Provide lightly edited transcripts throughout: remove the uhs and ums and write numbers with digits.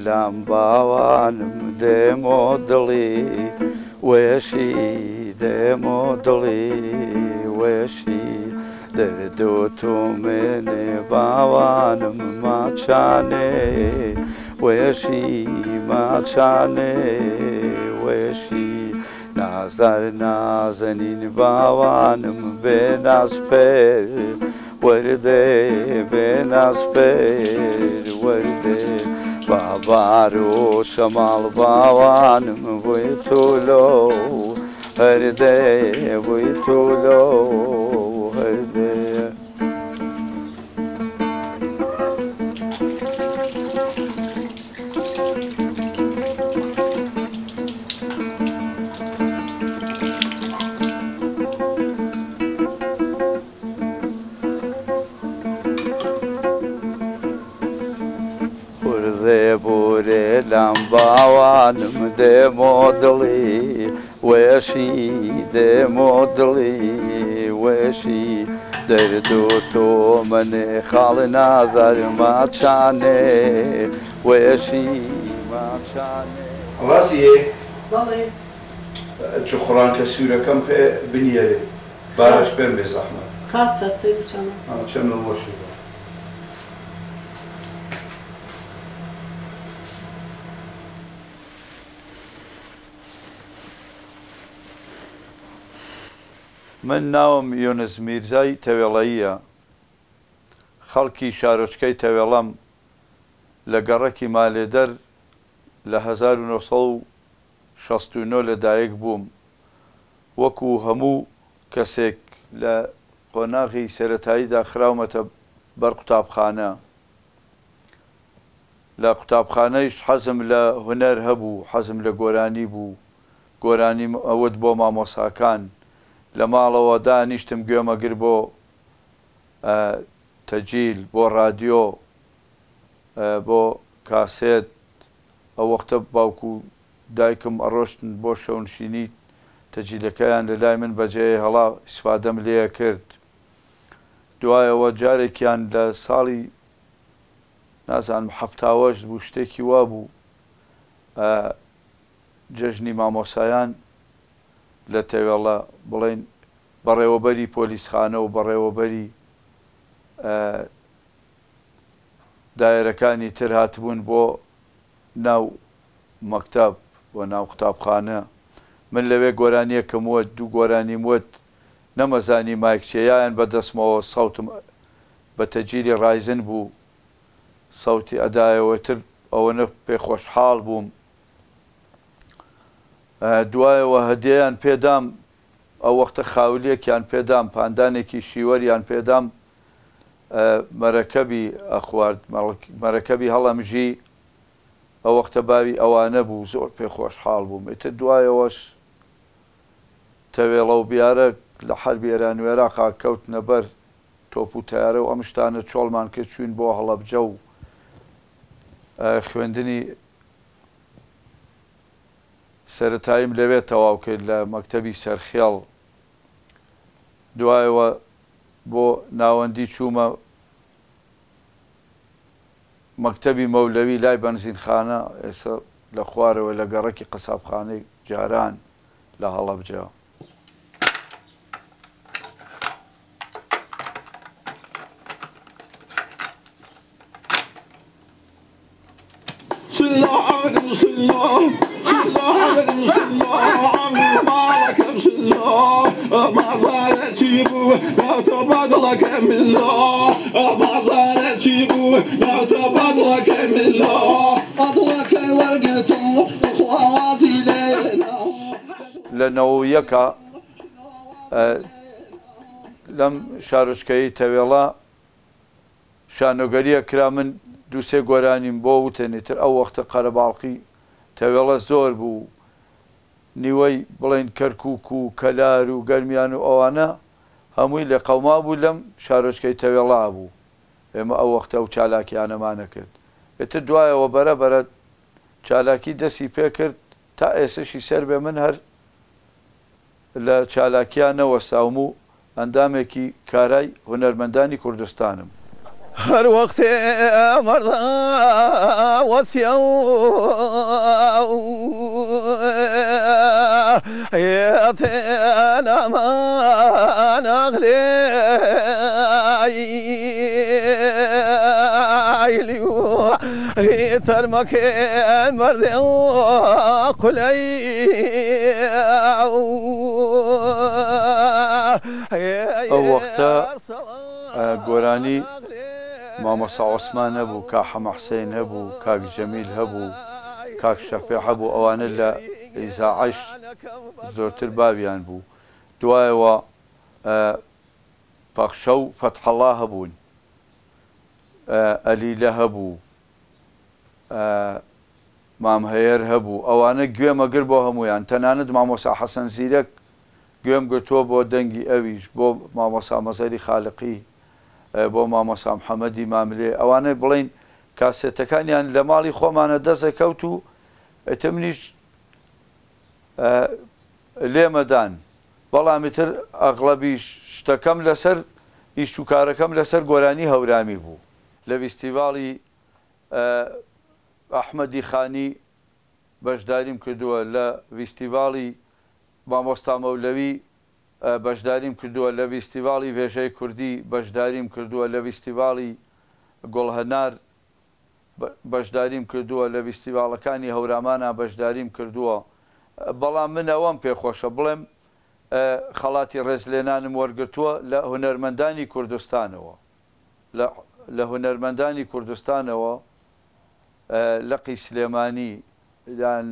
لام باوانم دێمۆ دڵی وێشی دێمۆ دڵی وێشی دەردۆ تۆ منێ باوانم ماچانێ وێشی ماچانێ وێشی نازار نازەنین باوانم بێ نازپێر وەردێ بێ نازپێر وەردێ بابار و شەماڵ باوانم بۆی تۆلۆ هەردێ بۆی تۆلۆ هەردێ بورێ لام باوانم دێمۆ دڵی وێشی دێمۆ دڵی وێشی دەردۆ تۆ منێ خاڵ نازار ماچانێ وێشی ماچانێ ڕاستیە چ خوڕانکە سوورەکەم پێ بنیێرێ بارەش پێم بێ زەحمەت خاصە سەر بچەمە چەند ڕۆژی من ناوم یۆنس میرزای تەوێڵەییە خەڵکی شارۆچکەی تەوێڵەم لە گەڕەکی مالێدەر لە 1969 لەدایک بووم وەکو هەموو کەسێک لە قۆناغی سەرەتاییدا خراومەتە بەر قوتابخانە لە قوتابخانەیش حەزم لە هونەر هەبوو حەزم لە گۆرانی بوو گۆرانی ئەوت بۆ مامۆساکان لە ماڵەوە دانیشتم گوێمەگر بۆ تەجیل بۆ رادیۆ بۆ کاسێت ئەو وەختە باوکو دایکم ئەڕۆشتن بۆ شەونشینی تەجیلەکەیان لە لای من بەجێ هەڵا ئیسفادەم لێە کرد دوایەوە جارێکیان لە ساڵی نازانم هەفتاوەش بوو شتێکی وا بوو جەژنی مامۆسایان لە تەوێڵە بڵێن بەڕێوەبەری پۆلیسخانە و بەڕێوەبەری دایرەکانی تر هاتبوون بۆ ناو مەکتەب بۆ ناو قوتابخانە من لەوێ گۆرانیەکەم وت دوو گۆرانیم وت نەمەزانی مایکچێیان بەدەستمەوە سەوتم بە تەجیلی ڕایزن بوو سەوتی ئەدایەوەتر ئەوەنە پێخۆشحاڵ بووم دوایەوە هەدیەیان پێدام ئەو وەختە خاولیەکیان پێدام پاندانێکی شیوەریان پێدام مەرەکەبی ئەخوارد مەرەکەبی هەڵەمژی ئەو وەختە باوی ئەوانە بوو زۆر پێخۆشحاڵ بووم ئیتر دوایەوەش تەوێڵە و بیارە لە حەربی ئێران عێراقا کەوتنە بەر تۆپ و تەیارە و ئەم شتانە چۆڵمان کرد چوین بۆ هەڵەبجە و خوێندنی سەرەتاییم لەوێ تەواو کرد لە مەکتەبی سەرخێڵ دوایەوە بۆ ناوەندی چوومە مەکتەبی مەولەوی لای بەنزینخانە ئێستا لە خوارەوە لە گەڕەکی قەسابخانەی جاران لە هەڵەبجە لە نەوەیەکە لەم شارۆچکەی تەوێڵە شانۆگەریە کرا من دووسێ گۆرانیم بۆ وتێنێتتر ئەو وەختە قەرەباڵقی تەوێڵە زۆر بوو نیوەی بڵێن کەرکک و کەلار و گەرمیان و ئەوانە هەمووی لە قەوما بوو لەم شارۆچکەی تەوێڵا بوو ئێمە ئەو وەختە و چالاکیانەمانە کرد ئێتر دوایەوە بەرە چالاکی دەستی پێ کرد تا ئێسشی سەر بێ من هەر لە چالاکیان نەوەستاوم و ئەندامێکی کارای هونەرمەندانی کوردستانم هر وقت مردا وسیع حیات نمان اغلی ترمك مرد قلي ئەو وەختە گۆرانی مامۆستا عوسمان هەبوو، کا حەمە حوسێن هەبوو، کاک جەمیل هەبوو، کاک شەفیع هەبوو، ئەوانە لە ئیزاعەش زۆرتر باویان بوو. دوایەوە پەخشە و فەتحەڵڵا هەبوون، ئەلیلە هەبوو، مامهەیەر هەبوو، ئەوانە گوێمەگر بۆ هەمویان. تەنانەت مامۆستا حەسەن زیرەک گوێم گرتووە بۆ دەنگی ئەویش، بۆ مامۆستا مەزەری خالقی، بۆ مامۆستا محەممەدی ماملێ. ئەوانە بڵین کاسێتەکانیان لە ماڵی خۆمانە دەزەکەوت و ئەتەمنیش لێمەدان، بەڵامی تر ئەغڵەبی شتەکەم لەسەر ئیش و کارەکەم لەسەر گۆرانی هەورامی بوو. لە فیستیڤاڵی ئەحمەدی خانی بەشداریم کردووە، لە فیستیڤاڵی مامۆستا مەولەوی بەشداریم کردووە، لە فیستیڤاڵی وێژەی کوردی بەشداریم کردووە، لە فیستیڤاڵی گۆڵهەنار بەشداریم کردووە، لە فیستیڤاڵەکانی هەورامانە بەشداریم کردووە. بەڵام من ئەوەم پێخۆشە بڵێم خەڵاتی ڕێزلێنانم وەرگرتووە لە هونەرمەندانی کوردستانەوە، لە هونەرمەندانی کوردستانەوە لەقی سلێمانی یان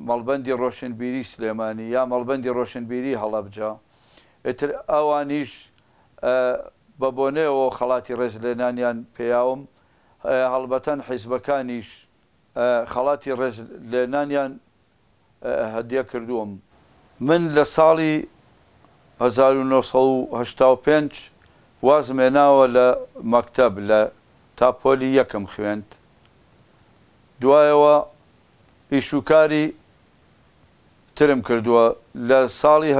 مەڵبەندی ڕۆشنبیری سلێمانی یا مەڵبەندی ڕۆشنبیری هەڵەبجە، ئیتر ئەوانیش بە بۆنەوە خەڵاتی ڕێزلێنانیان پێیاوم، هەڵبەتەن حیزبەکانیش خەڵاتی ڕێزلێنانیان هەدیە کردووم. من لە ساڵی 1985 وازم هێناوە لە مەکتەب لە تاپۆلی یەکەم خوێند. دوایەوە ئیشوکاری ترم کردووە لە ساڵی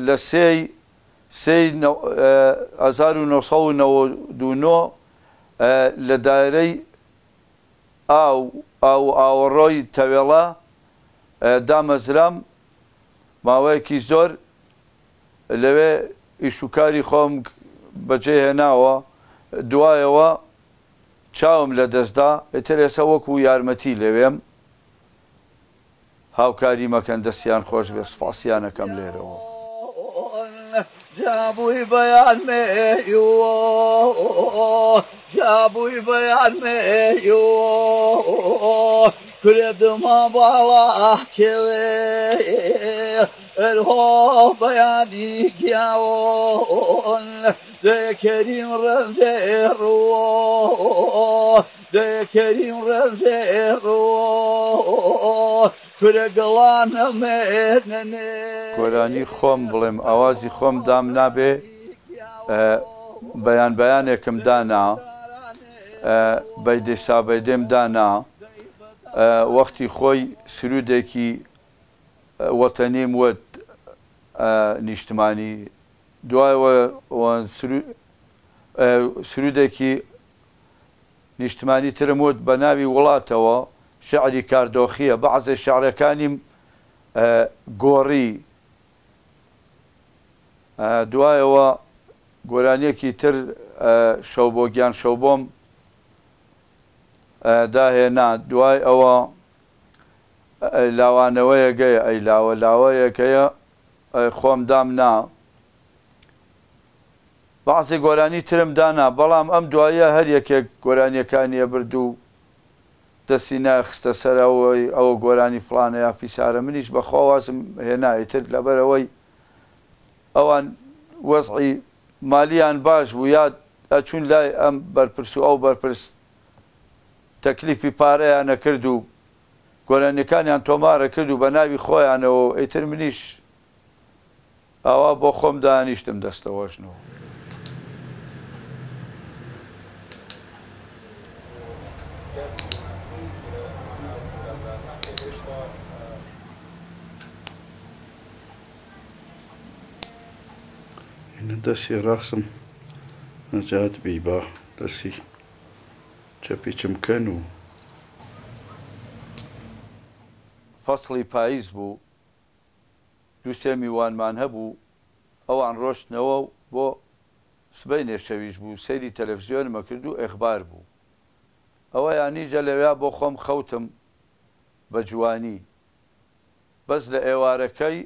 لە 1999 لە دایرەی ئاوەڕۆی تەوێڵە دامەزرام، ماوەیەکی زۆر لەوێ ئیشوکاری خۆم بەجێهێناوە. دوایەوە چاوم لە دەستدا، ئێتر ئێستا وەکو یارمەتی لەوێم، هاوکاری مەکەن، دەستیان خۆش بێ، سپاسیانەکەم لێرەوە. جابوی بەیان مێیۆ جابوی بەیان مێیۆ کورێدما باڵا کێوێ ئەرهۆ بەیانی گیاوۆن دەکەریم ڕەنجێڕوە دەکەریم ڕەنجێڕوە کورە گەڵانە مێنێ. گۆرانی خۆم بڵێم ئاوازی خۆم دام نابێ، بەیانێکم دانا، بەیدێسا بەیدێم دانا، وەختی خۆی سرودێکی وەتەنیم وت نیشتمانی، دوایەوە سرودێکی نیشتمانی ترم وت بە ناوی وڵاتەوە، شعری کاردۆخیە، بەعزێ شعرەکانیم گۆڕی. دوایەوە گۆرانیەکی تر شەو بۆ گیان شەو بۆم داهێنا. دوای ئەوە لاوانەوەیەکەیە، ئەی لاوەیەکەیە خۆم دام نا، بەعزێ گۆرانی ترم دانا، بەڵام ئەم دوایە هەر یەکێک گۆرانیەکانیە برد و دەستی ناخستە سەرەوەی ئەوە گۆرانی فڵانە یا فیسارە. منیش بەخۆوازم هێنا، ئیتر لەبەرەوەی ئەوان وەزعی مالیان باش بوو، یا ئەچوون لای ئەم بەرپرس و ئەو بەرپرس تەکلیفی پارەیان نەکرد و گۆرانیەکانیان تۆمارە کرد و بە ناوی خۆیانەوە، ئیتر منیش ئاوا بۆ خۆم دانیشتم دەستەوەشنەوە. دەستی ڕاستم نەجات بی بە دەسی چەپیچم کەن و فەسڵی پاییز بوو، دووسێ میوانمان هەبوو، ئەوان ڕۆشتنەوە و بۆ سبەی نێشەویش بوو، سەیری تەلەڤیزیۆنمە کرد و ئێخبار بوو. ئەوە یانیجە لەوێ بۆ خۆم خەوتم بە جوانی، بەس لە ئێوارەکەی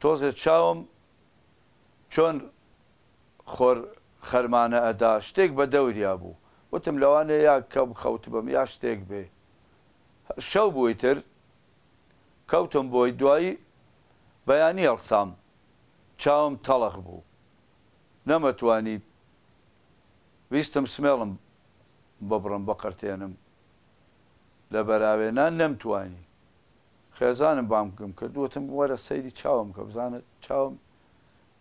تۆزێ چاوم چۆن خۆر خەرمانە ئەدا، شتێک بە دەوریا بوو. وتم لەوانێ یا کەم خەوت بم یا شتێک بێ. شەو بووی تر کەوتم بۆی دوایی بەیانی هەڵسام، چاوم تەڵەق بوو، نەمەتوانی ویستم سمێڵم ببڕم بەقەرتێنم لە بەراوێنان نەمتوانی. خێزانم بامکەم کرد، وتم وەرە سەیری چاوم کە بزانت چاوم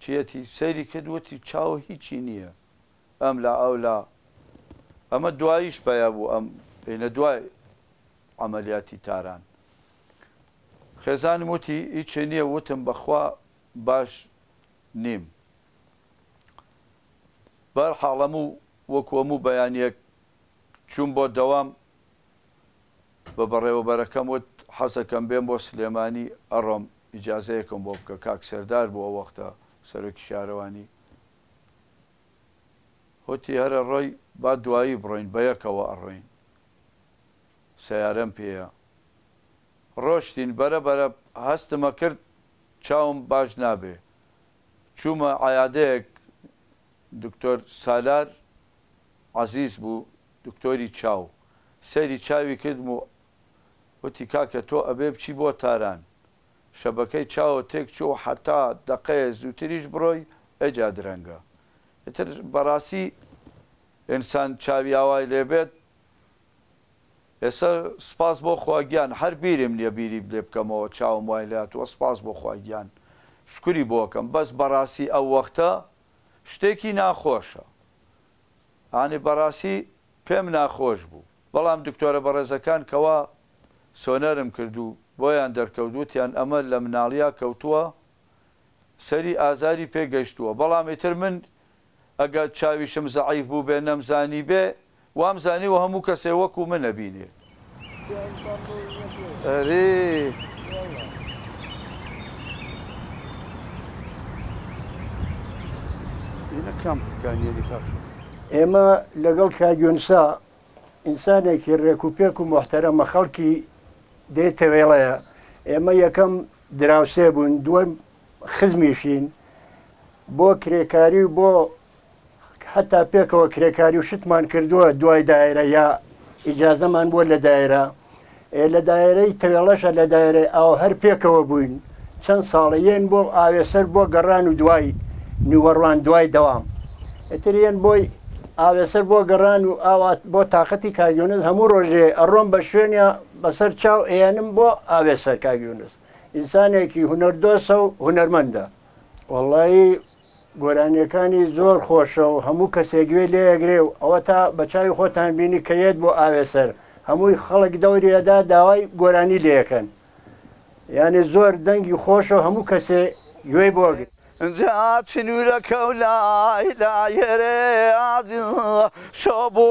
چیەتی. سەیری کردوەتی چاو هیچی نییە، ئەم لا ئەو لا. ئەمە دواییش پیا بوو، ئەم ئینە دوای عەمەلیاتی تاران. خێزانم وتی هیچی نییە، وتم بەخوا باش نیم. بەرحاڵ هەموو وەکو هەموو بەیانیەک چوون بۆ دەوام. بە بەڕێوەبەرەکەم وت حەزەکەم بێم بۆ سلێمانی ئەڕۆم ئیجازەیەکم بۆ بکە. کاک سەردار بوو ئەو وەختە سەرۆکی شارەوانی. وتی هەرە ڕۆی با دوایی بڕۆین، بەیەکەوە ئەڕۆین، سەیارەم پێیە. ڕۆشتین بەرەبەرە هەستمە کرد چاوم باش نابێ. چوومە عەیادەیەک، دکتۆر سالار عەزیز بوو، دکتۆری چاو. سەیری چاوی کردم و وتی کاکە تۆ ئەبێ بچی بۆ تاران، شەبەکەی چاوە تێک چوو، حتا دەقەیە زووتریش بڕۆی ئەجا درەنگە. ئیتر بەڕاستی ئینسان چاوی ئاوای لێبێت. ئێستا سپاس بۆ خواگیان، هەر بیرم نییە بیری لێ بکەمەوە چاوم وای لاتوە. سپاس بۆ خواگیان، شکری بۆکەم. بەس بەڕاستی ئەو وەختە شتێکی ناخۆشە، ئانی بەڕاستی پێم ناخۆش بوو. بەڵام دکتۆرە بەڕێزەکان کەوا سۆنەرم کردو بۆیان دەرکەوتوتیان ئەمە لە مناڵیا کەوتووە، سەری ئازاری پێگەشتووە. بەڵام ئیتر من ئەگە چاویشم زەعیف بوو بێ نەمزانی بێ، وامزانی و هەموو کەسێ وەکو من نەبینێ. ئەرێ ئینە کام پکانیێری خاش. ئێمە لەگەڵ کاگوێنسا ئینسانێکی ڕێک و پێک و محتەرەمە، خەڵکی دێتەوێڵەیە. ئێمە یەکەم دراوسێ بوون، دووەم خزمیشین بۆ کرێکاری و بۆ حتا پێکەوە کرێکاری و شتمان کردووە دوای دایرە یا ئیجازەمان بۆ لە دایرە. لە دایرەی تەوێڵەشە لە دایرەی ئاو هەر پێکەوە بووین چەند ساڵەیەن بۆ ئاوێسەر بۆ گەڕان و دوای نیوەڕوان دوای دەوام. ئەتریان بۆی ئاوێسەر بۆ گەڕان و ئاوات بۆ تااقەتی کاگیۆنس هەموو ڕۆژێ ئەڕۆم بە شوێنە بەسەر چاو ئێنم بۆ ئاوێسەر کاگیۆنس. ئینسانێکی هونەردۆسە و هونەرمەندە. وەڵایی گۆرانیەکانی زۆر خۆشە و هەموو کەسێک گوێ لێەگرێ و ئەوە تا بە چاوی خۆتان بینی کە یێت بۆ ئاوێسەر هەمووی خەڵک دەوریەدا داوای گۆرانی لێەکەن. یعنی زۆر دەنگی خۆشە و هەموو کەسێ گوێی بۆگرێت. جا چنورەکە و لای لایەرێ شۆ بۆ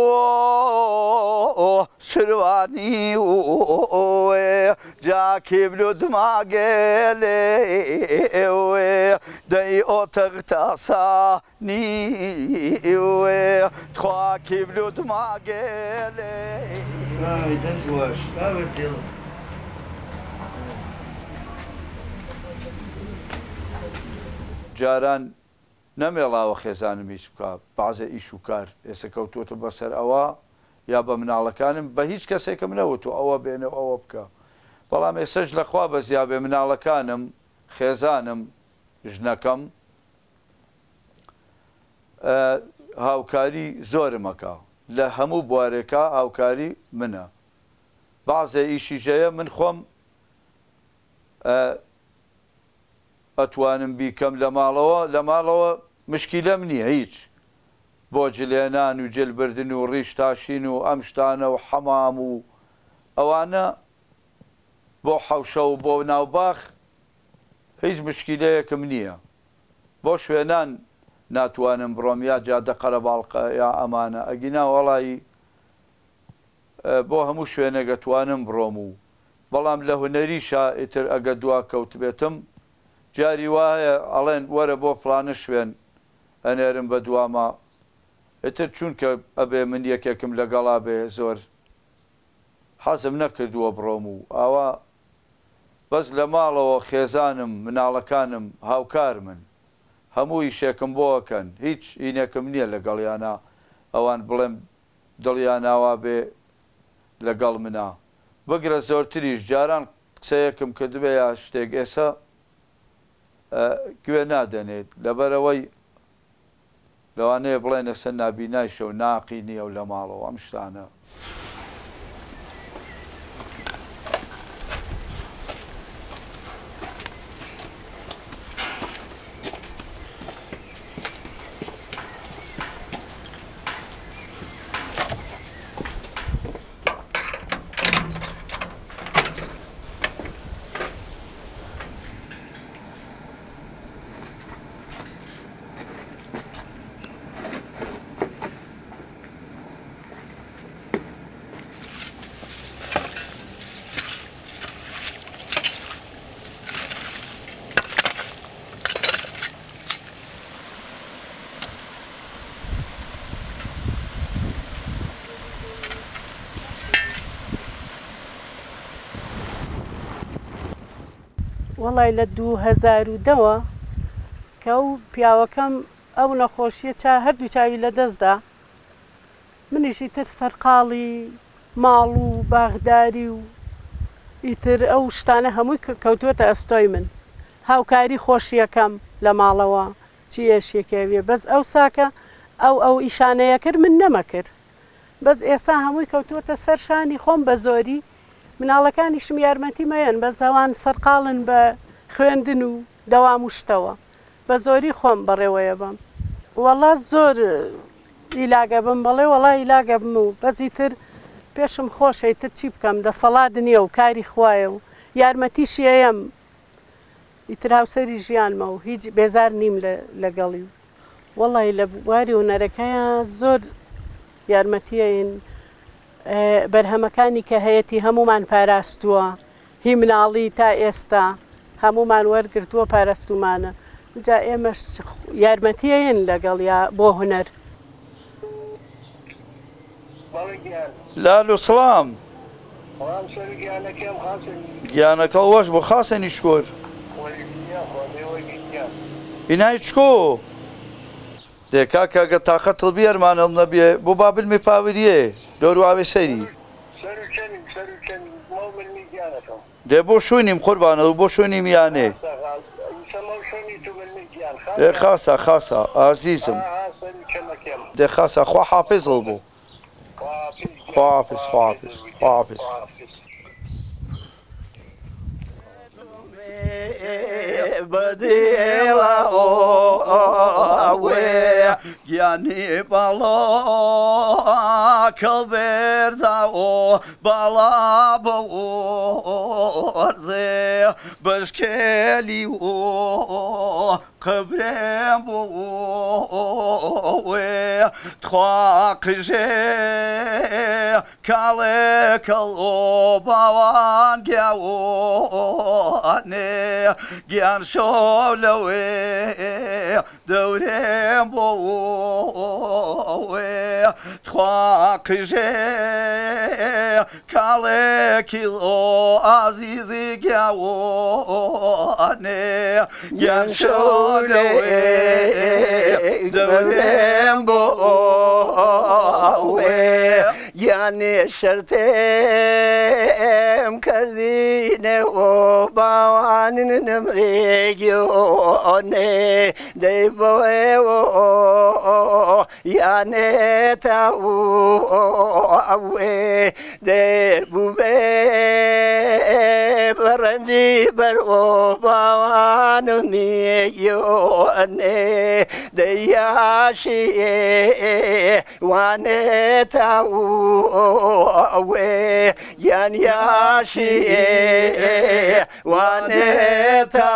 شروانی وێ جا کیبلو دماگێلێ وێ دەی ئۆتەق تاسانی وێ تخوا کیبلو دماگێلێ دەستواش ئاوە دڵ جاران نەمێڵاوە خێزانم هیچ بکە، بەعزە ئیش و کار ئێستا کەوتوتە بەسەر ئەوە یا بە مناڵەکانم بە هیچ کەسێکم نەوتو ئەوە بێنە ئەوە بکە. بەڵام ئێسەش لەخوا بەزیا بێ مناڵەکانم، خێزانم، ژنەکەم هاوکاری زۆرمەکە لە هەموو بوارێکە هاوکاری منە. بەعزە ئیشی ژەیە من خۆم ئەتوانم بیکەم لە ماڵەوە مشکیلەم نییە هیچ، بۆ جلێنان و جلبردن و ڕیش تاشین و ئەم شتانە و حەمام و ئەوانە بۆ حەوشە و بۆ ناوباخ هیچ مشکیلەیەکم نییە. بۆ شوێنان ناتوانم بڕۆم یا جادە قەرەباڵقە یا ئەمانە ئەگینا وەڵی بۆ هەموو شوێنە گەتوانم بڕۆم و بەڵام لە هونەریشا ئیتر ئەگە دوا کەوت بێتم جاری وایە ئەڵێن وەرە بۆ فلانە شوێن ئەنێرم بە دوامە ئیتر چونکە ئەبێ من یەکێکم لەگەڵا بێ زۆر حەزم نەکردووە بڕۆم و ئاوا بەس لە ماڵەوە خێزانم مناڵەکانم هاوکار من هەمووی شێکم بۆکەن هیچ ئینێکم نییە لەگەڵیانە ئەوان بڵێم دڵیاناوا بێ لەگەڵ منە بگرە زۆرتریش جاران قسەیەکم کردبێ یا شتێک ئێستا گوێ نادەنێت لەبەرەوەی لەوانەیە بڵێن ئێستا نابینایشە و ناقی نییە و لە ماڵەوە ئەم شتانە وەڵای لە 2010ەوە کە ئەو پیاوەکەم ئەو نەخۆشیە هەردوو چاوی لە دەستدا منیشی تر سەرقاڵی ماڵ و باغداری و ئیتر ئەو شتانە هەمووی کەوتووەتە ئەستۆی من هاوکاری خۆشیەکەم لە ماڵەوە چی ئێشێکەوێ بەس ئەو ساکە ئەو ئیشانەیە کرد من نەمەکرد بەس ئێستا هەمووی کەوتووەتە سەرشانی خۆم بە زۆری مناڵەکانیشم یارمەتی مەیەن بە زەوان سەرقاڵن بە خوێندن و دەوام و شتەوە بە زۆری خۆم بەڕێوەیە بم وەڵا زۆر ئیلاگە بم بەڵێ وەڵای ئیلاگە بم و بەزی تر پێشم خۆشەی تر چی بکەم دەسەڵات نییە و کاری خوایە و یارمەتیشیەیەم ئیتر هاوسەری ژیانمە و هیچ بێزار نیم لەگەڵی وەڵی لە بواری هونەرەکەیە زۆر یارمەتیەین بەرهەمەکانی کە هەیەی هەمومان پاراستووە هی مناڵی تا ئێستا هەمومان وەرگرتووە پاراستومانە جا ئێمەش یارمەتیەیەن لەگەڵ یا بۆ هونەر لالو سڵام گیانەکە وەش بۆ خاسەنی شکۆر ئینای چکۆ دێکا کەگە تاقەتڵ بیەرمانەڵ نەبێ بۆ بابلمی پاوریێ دۆر واوێ سەری دێ بۆ شوێنیم قوربانە و بۆ شوێنی میانێ دێ خاسە خاسە ئازیزم دێ خاسە خوا حافظڵ بوو خواحافظ خواحافظ خواحافظ بديلا اوه يعني بالا كبردا او بالا بورزي بشكلي او قبرم او تخاقجي كالك او باوان جاواني گیان شۆلەوێ دەورێم بۆوێ تخوا قژێ کاڵێکی ئۆ ئازیزی گیاوانێ گیان شۆلەوێ دەورێم بۆوێ گیانێ شەرتێم کردینەوە باوان نمرێگیۆنێ دەیبەوێوە یانێتە ئەوێ دەبووبێ بەڕەنجی بەرۆ باوانمیگیۆنێ دەیاشیێ وانێتە ئەوێ یان یاشیێ وانێتە